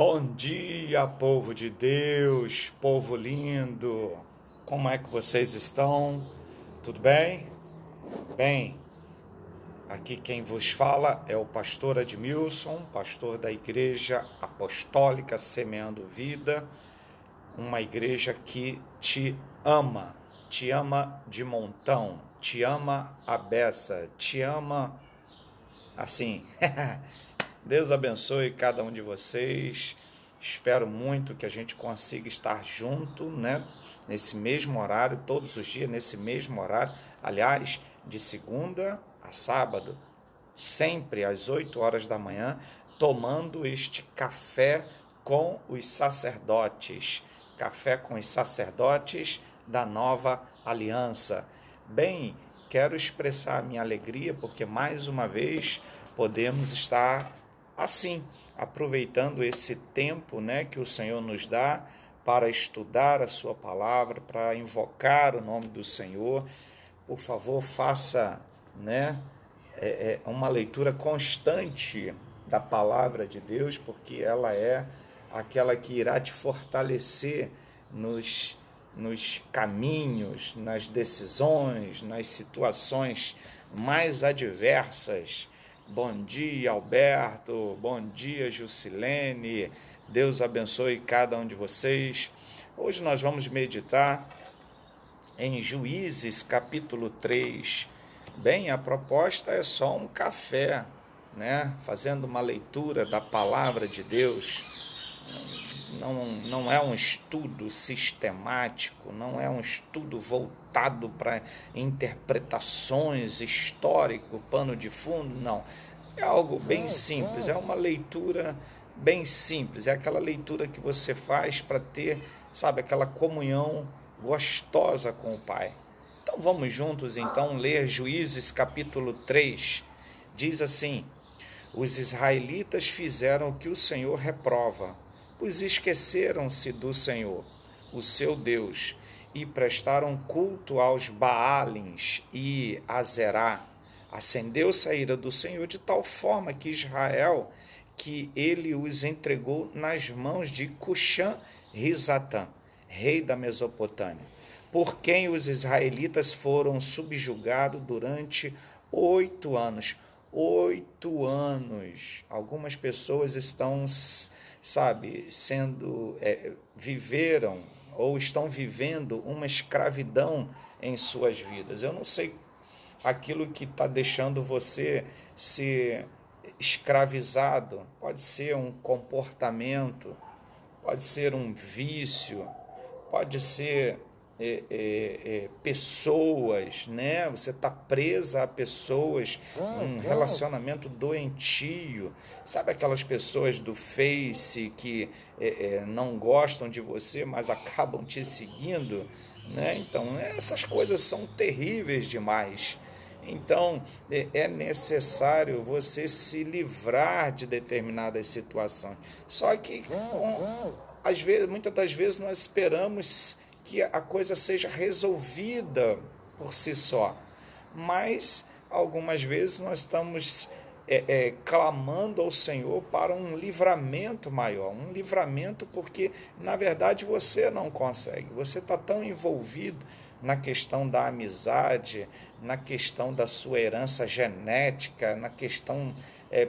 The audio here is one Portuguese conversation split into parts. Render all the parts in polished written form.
Bom dia, povo de Deus, povo lindo. Como é que vocês estão? Tudo bem? Bem, aqui quem vos fala é o pastor Edmilson, pastor da Igreja Apostólica Semeando Vida, uma igreja que te ama de montão, te ama a beça, te ama assim. Deus abençoe cada um de vocês. Espero muito que a gente consiga estar junto, né? Nesse mesmo horário, todos os dias, nesse mesmo horário. Aliás, de segunda a sábado, sempre às 8 horas da manhã, tomando este café com os sacerdotes. Café com os sacerdotes da nova aliança. Bem, quero expressar a minha alegria porque mais uma vez podemos estar assim, aproveitando esse tempo, né, que o Senhor nos dá para estudar a sua palavra, para invocar o nome do Senhor. Por favor, faça, né, uma leitura constante da palavra de Deus, porque ela é aquela que irá te fortalecer nos caminhos, nas decisões, nas situações mais adversas. Bom dia, Alberto. Bom dia, Jusilene. Deus abençoe cada um de vocês. Hoje nós vamos meditar em Juízes, capítulo 3. Bem, a proposta é só um café, né? Fazendo uma leitura da palavra de Deus. Não é um estudo sistemático, não é um estudo voltado para interpretações histórico, pano de fundo, não. É algo bem simples, é uma leitura bem simples, é aquela leitura que você faz para ter, sabe, aquela comunhão gostosa com o Pai. Então vamos juntos então ler Juízes capítulo 3. Diz assim: os israelitas fizeram o que o Senhor reprova, pois esqueceram-se do Senhor, o seu Deus, e prestaram culto aos Baalins e a Zerá. Acendeu-se a ira do Senhor de tal forma que Israel, que ele os entregou nas mãos de Cuxã-Risatã, rei da Mesopotâmia, por quem os israelitas foram subjugados durante 8 anos. 8 anos. Algumas pessoas estão, sabe, viveram ou estão vivendo uma escravidão em suas vidas. Eu não sei aquilo que está deixando você ser escravizado. Pode ser um comportamento, pode ser um vício, pode ser pessoas, né? Você está presa a pessoas, um relacionamento doentio. Sabe aquelas pessoas do Face que não gostam de você, mas acabam te seguindo, né? Então, essas coisas são terríveis demais. Então, é necessário você se livrar de determinadas situações. Só que, às vezes, muitas das vezes, nós esperamos que a coisa seja resolvida por si só. Mas, algumas vezes, nós estamos clamando ao Senhor para um livramento maior. Um livramento porque, na verdade, você não consegue. Você está tão envolvido na questão da amizade, na questão da sua herança genética, na questão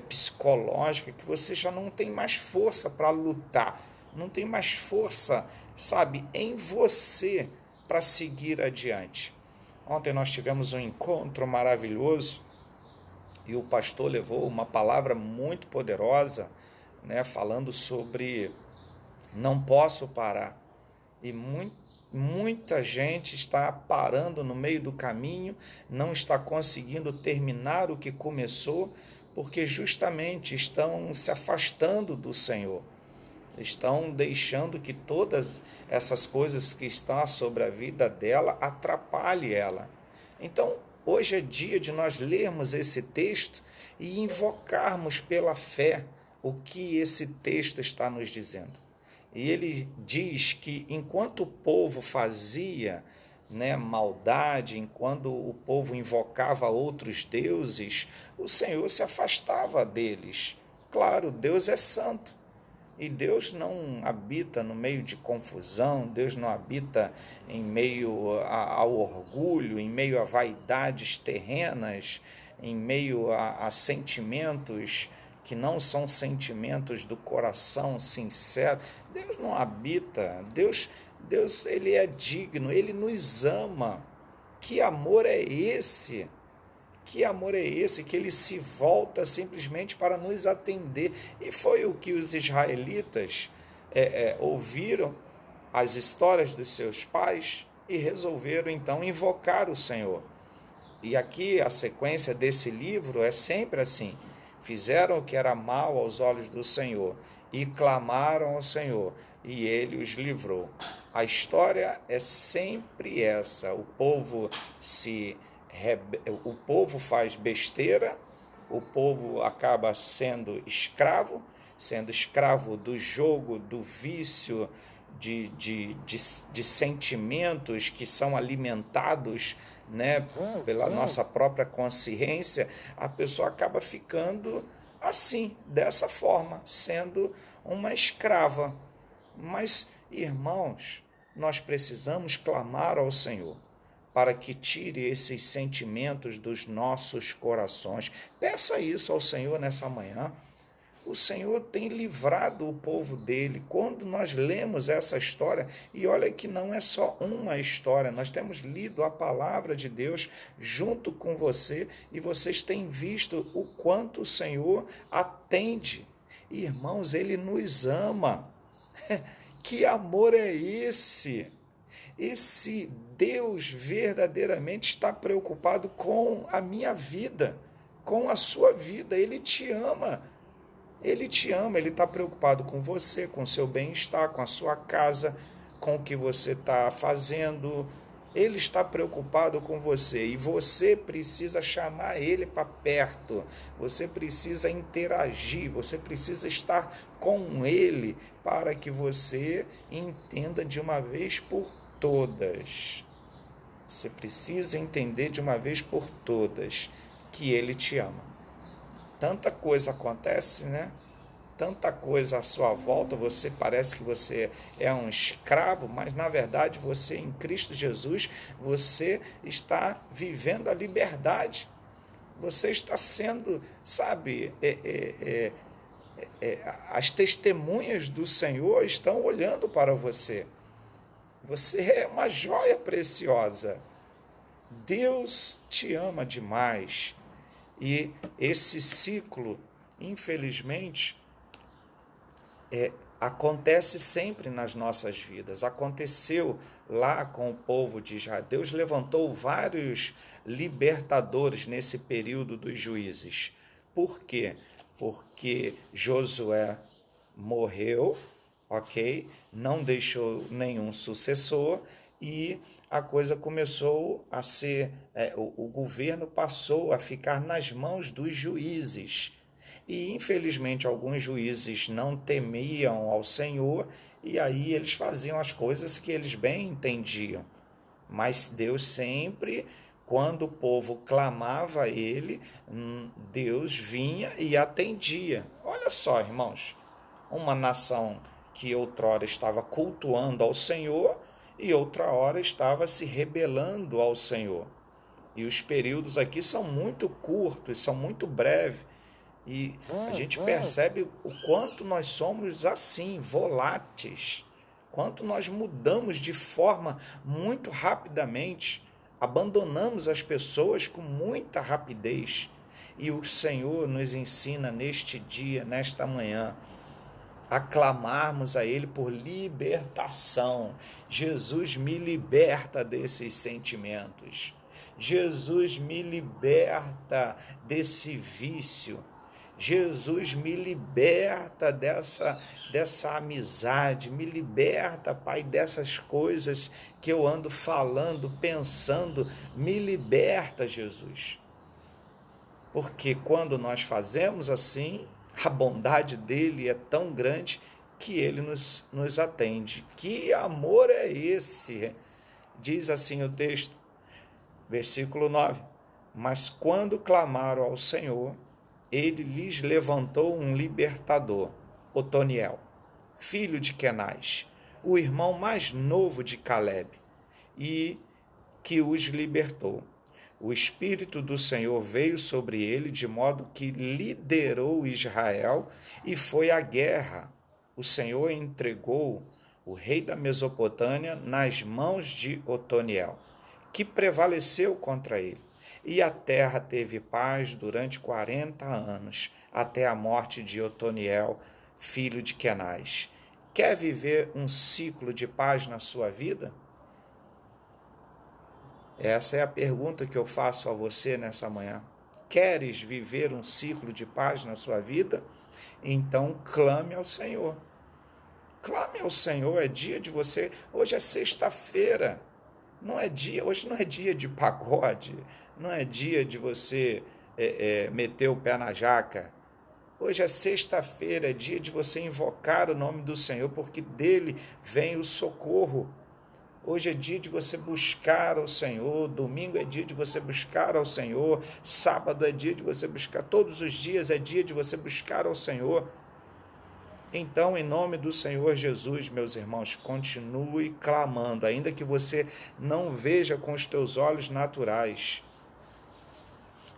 psicológica, que você já não tem mais força para lutar, não tem mais força, sabe, em você para seguir adiante. Ontem nós tivemos um encontro maravilhoso e o pastor levou uma palavra muito poderosa, né, falando sobre não posso parar. E muita gente está parando no meio do caminho, não está conseguindo terminar o que começou, porque justamente estão se afastando do Senhor. Estão deixando que todas essas coisas que estão sobre a vida dela atrapalhem ela. Então, hoje é dia de nós lermos esse texto e invocarmos pela fé o que esse texto está nos dizendo. E ele diz que enquanto o povo fazia, né, maldade, enquanto o povo invocava outros deuses, o Senhor se afastava deles. Claro, Deus é santo. E Deus não habita no meio de confusão, Deus não habita em meio ao orgulho, em meio a vaidades terrenas, em meio a sentimentos que não são sentimentos do coração sincero. Deus não habita, Deus ele é digno, ele nos ama. Que amor é esse? Que amor é esse que ele se volta simplesmente para nos atender? E foi o que os israelitas ouviram as histórias dos seus pais e resolveram então invocar o Senhor. E aqui a sequência desse livro é sempre assim: fizeram o que era mal aos olhos do Senhor e clamaram ao Senhor, e ele os livrou. A história é sempre essa: o povo faz besteira, o povo acaba sendo escravo do jogo, do vício, de sentimentos que são alimentados, né, pela nossa própria consciência. A pessoa acaba ficando assim, dessa forma, sendo uma escrava. Mas, irmãos, nós precisamos clamar ao Senhor para que tire esses sentimentos dos nossos corações. Peça isso ao Senhor nessa manhã. O Senhor tem livrado o povo dele. Quando nós lemos essa história, e olha que não é só uma história, nós temos lido a palavra de Deus junto com você, e vocês têm visto o quanto o Senhor atende. Irmãos, ele nos ama. Que amor é esse? Esse Deus verdadeiramente está preocupado com a minha vida, com a sua vida. Ele te ama. Ele te ama, ele está preocupado com você, com o seu bem-estar, com a sua casa, com o que você está fazendo. Ele está preocupado com você e você precisa chamar ele para perto, você precisa interagir, você precisa estar com ele para que você entenda de uma vez por todas. Você precisa entender de uma vez por todas que ele te ama. Tanta coisa acontece, né? Tanta coisa à sua volta, você parece que você é um escravo, mas na verdade você, em Cristo Jesus, você está vivendo a liberdade. Você está sendo, sabe, as testemunhas do Senhor estão olhando para você. Você é uma joia preciosa. Deus te ama demais. E esse ciclo, infelizmente, acontece sempre nas nossas vidas. Aconteceu lá com o povo de Israel. Deus levantou vários libertadores nesse período dos juízes. Por quê? Porque Josué morreu, ok? Não deixou nenhum sucessor e a coisa começou a ser, o governo passou a ficar nas mãos dos juízes. E, infelizmente, alguns juízes não temiam ao Senhor e aí eles faziam as coisas que eles bem entendiam. Mas Deus sempre, quando o povo clamava a ele, Deus vinha e atendia. Olha só, irmãos, uma nação que outrora estava cultuando ao Senhor e outra hora estava se rebelando ao Senhor. E os períodos aqui são muito curtos, são muito breves. E a gente percebe o quanto nós somos assim, voláteis, quanto nós mudamos de forma muito rapidamente, abandonamos as pessoas com muita rapidez. E o Senhor nos ensina neste dia, nesta manhã, a clamarmos a Ele por libertação. Jesus, me liberta desses sentimentos. Jesus, me liberta desse vício. Jesus, me liberta dessa amizade, me liberta, Pai, dessas coisas que eu ando falando, pensando, me liberta, Jesus. Porque quando nós fazemos assim, a bondade dele é tão grande que ele nos atende. Que amor é esse? Diz assim o texto, versículo 9: mas quando clamaram ao Senhor, ele lhes levantou um libertador, Otoniel. filho de Quenaz, o irmão mais novo de Caleb, e que os libertou. O Espírito do Senhor veio sobre ele, de modo que liderou Israel e foi à guerra. O Senhor entregou o rei da Mesopotâmia nas mãos de Otoniel, que prevaleceu contra ele. E a terra teve paz durante 40 anos, até a morte de Otoniel, filho de Quenaz. Quer viver um ciclo de paz na sua vida? Essa é a pergunta que eu faço a você nessa manhã. Queres viver um ciclo de paz na sua vida? Então clame ao Senhor. Clame ao Senhor, é dia de você. Hoje é sexta-feira. Hoje não é dia de pagode, não é dia de você meter o pé na jaca. Hoje é sexta-feira, é dia de você invocar o nome do Senhor, porque dele vem o socorro. Hoje é dia de você buscar ao Senhor, domingo é dia de você buscar ao Senhor, sábado é dia de você buscar, todos os dias é dia de você buscar ao Senhor. Então, em nome do Senhor Jesus, meus irmãos, continue clamando, ainda que você não veja com os teus olhos naturais.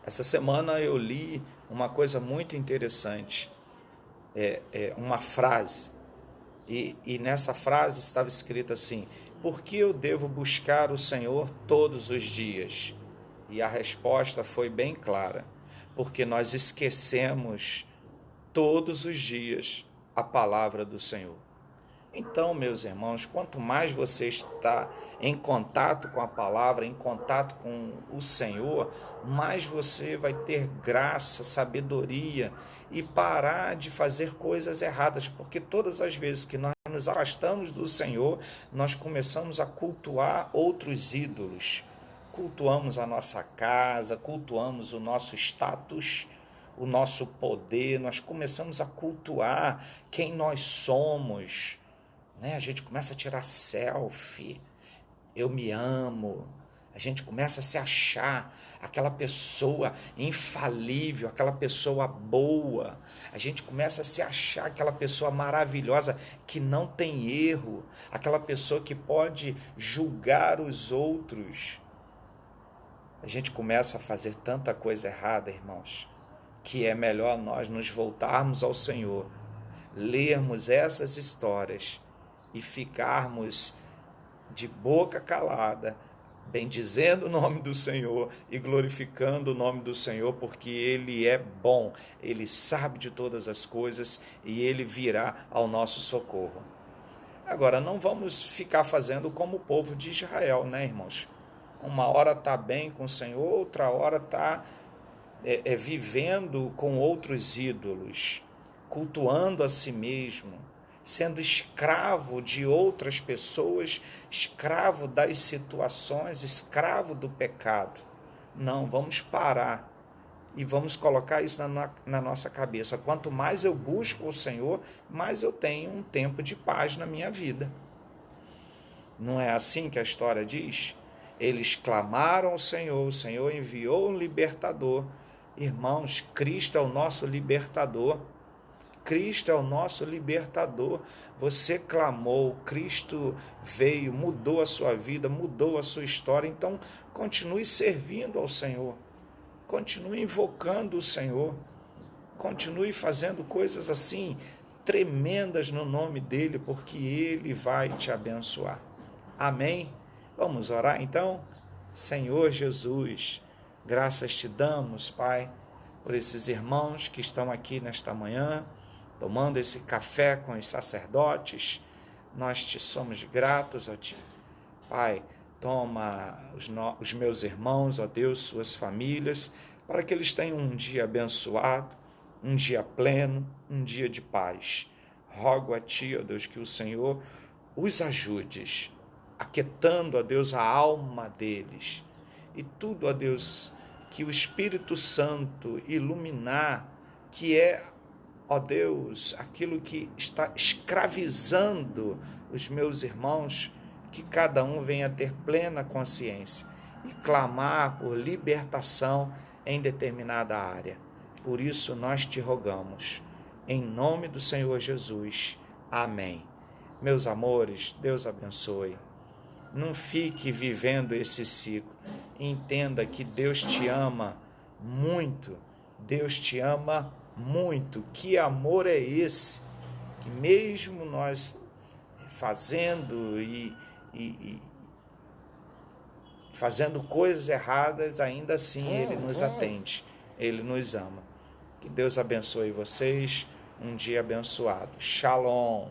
Essa semana eu li uma coisa muito interessante, uma frase, e nessa frase estava escrito assim: por que eu devo buscar o Senhor todos os dias? E a resposta foi bem clara: porque nós esquecemos todos os dias a palavra do Senhor. Então, meus irmãos, quanto mais você está em contato com a palavra, em contato com o Senhor, mais você vai ter graça, sabedoria e parar de fazer coisas erradas, porque todas as vezes que nós nos afastamos do Senhor, nós começamos a cultuar outros ídolos. Cultuamos a nossa casa, cultuamos o nosso status, o nosso poder, nós começamos a cultuar quem nós somos. A gente começa a tirar selfie, eu me amo, a gente começa a se achar aquela pessoa infalível, aquela pessoa boa, a gente começa a se achar aquela pessoa maravilhosa que não tem erro, aquela pessoa que pode julgar os outros. A gente começa a fazer tanta coisa errada, irmãos, que é melhor nós nos voltarmos ao Senhor, lermos essas histórias e ficarmos de boca calada, bendizendo o nome do Senhor e glorificando o nome do Senhor, porque Ele é bom, Ele sabe de todas as coisas e Ele virá ao nosso socorro. Agora, não vamos ficar fazendo como o povo de Israel, né, irmãos? Uma hora está bem com o Senhor, outra hora está vivendo com outros ídolos, cultuando a si mesmo, sendo escravo de outras pessoas, escravo das situações, escravo do pecado. Não, vamos parar e vamos colocar isso na nossa cabeça. Quanto mais eu busco o Senhor, mais eu tenho um tempo de paz na minha vida. Não é assim que a história diz? Eles clamaram ao Senhor, o Senhor enviou um libertador. Irmãos, Cristo é o nosso libertador. Cristo é o nosso libertador. Você clamou, Cristo veio, mudou a sua vida, mudou a sua história. Então, continue servindo ao Senhor. Continue invocando o Senhor. Continue fazendo coisas assim, tremendas no nome dEle, porque Ele vai te abençoar. Amém? Vamos orar então? Senhor Jesus, graças te damos, Pai, por esses irmãos que estão aqui nesta manhã, tomando esse café com os sacerdotes. Nós te somos gratos, ó Ti. Pai, toma os meus irmãos, ó Deus, suas famílias, para que eles tenham um dia abençoado, um dia pleno, um dia de paz. Rogo a Ti, ó Deus, que o Senhor os ajudes, aquietando, ó Deus, a alma deles. E tudo, ó Deus, que o Espírito Santo iluminar, que é, ó Deus, aquilo que está escravizando os meus irmãos, que cada um venha ter plena consciência e clamar por libertação em determinada área. Por isso nós te rogamos, em nome do Senhor Jesus. Amém. Meus amores, Deus abençoe. Não fique vivendo esse ciclo. Entenda que Deus te ama muito. Deus te ama muito. Que amor é esse? Que mesmo nós fazendo fazendo coisas erradas, ainda assim Ele nos atende. Ele nos ama. Que Deus abençoe vocês. Um dia abençoado. Shalom.